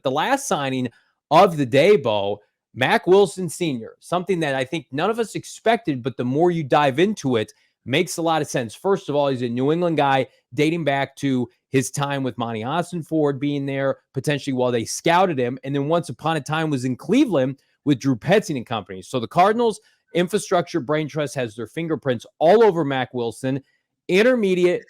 the last signing of the day, Bo, Mack Wilson Sr., something that I think none of us expected, but the more you dive into it, makes a lot of sense. First of all, he's a New England guy dating back to his time with Monti Ossenfort being there, potentially while they scouted him, and then once upon a time was in Cleveland with Drew Petzing and company. So the Cardinals infrastructure brain trust has their fingerprints all over Mack Wilson. Intermediate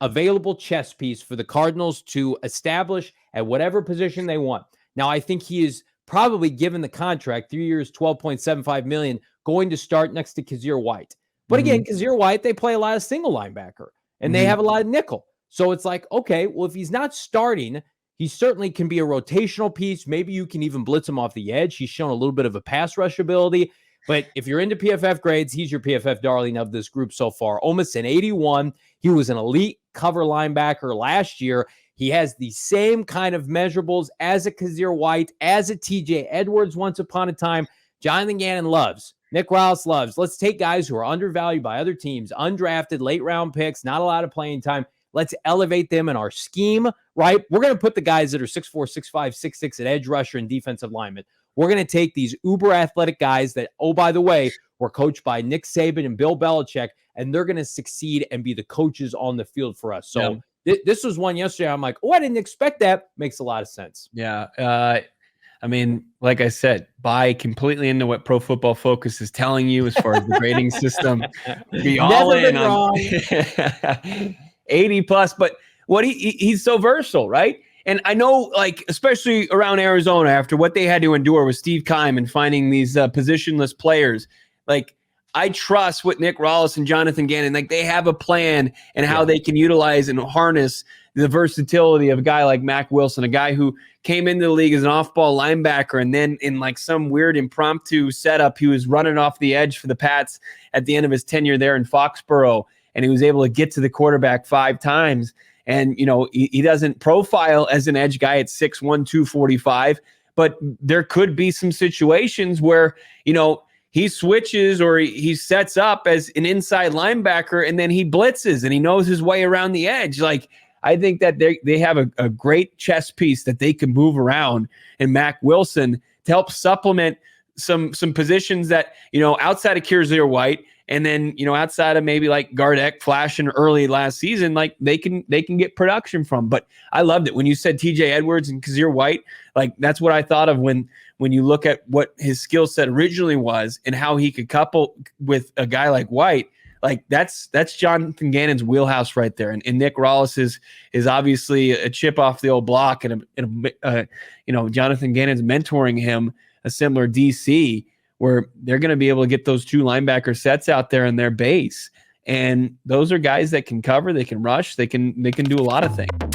available chess piece for the Cardinals to establish at whatever position they want. Now, I think he is probably, given the contract, 3 years, $12.75 million, going to start next to Kazir White. But again, Kazir White, they play a lot of single linebacker, and they have a lot of nickel. So it's like, okay, well, if he's not starting, he certainly can be a rotational piece. Maybe you can even blitz him off the edge. He's shown a little bit of a pass rush ability. But if you're into PFF grades, he's your PFF darling of this group so far. Almost an 81. He was an elite cover linebacker last year. He has the same kind of measurables as a Kazir White, as a TJ Edwards once upon a time. Jonathan Gannon loves. Nick Roush loves. Let's take guys who are undervalued by other teams, undrafted, late-round picks, not a lot of playing time. Let's elevate them in our scheme, right? We're going to put the guys that are 6'4", 6'5", 6'6" at edge rusher and defensive lineman. We're going to take these uber-athletic guys that, oh, by the way, were coached by Nick Saban and Bill Belichick, and they're going to succeed and be the coaches on the field for us. So this was one yesterday. I'm like, oh, I didn't expect that. Makes a lot of sense. Yeah. I mean, like I said, buy completely into what Pro Football Focus is telling you as far as the grading system. Be all in on 80 plus, but he's so versatile, right? And I know, like, especially around Arizona, after what they had to endure with Steve Keim and finding these positionless players, like, I trust what Nick Roush and Jonathan Gannon, like, they have a plan and how they can utilize and harness the versatility of a guy like Mack Wilson, a guy who came into the league as an off-ball linebacker, and then in like some weird impromptu setup, he was running off the edge for the Pats at the end of his tenure there in Foxborough, and he was able to get to the quarterback 5 times. And, you know, he doesn't profile as an edge guy at 6'1", 245, but there could be some situations where, you know, he switches or he sets up as an inside linebacker and then he blitzes and he knows his way around the edge. Like, I think that they have a great chess piece that they can move around in Mack Wilson to help supplement some positions that, you know, outside of Kazir White, and then, you know, outside of maybe like Gardeck flashing early last season, like they can get production from. But I loved it when you said TJ Edwards and Kazir White. Like, that's what I thought of when you look at what his skill set originally was and how he could couple with a guy like White. Like, that's Jonathan Gannon's wheelhouse right there. And Nick Roush is obviously a chip off the old block, and you know, Jonathan Gannon's mentoring him a similar DC, where they're going to be able to get those 2 linebacker sets out there in their base. And those are guys that can cover, they can rush, they can do a lot of things.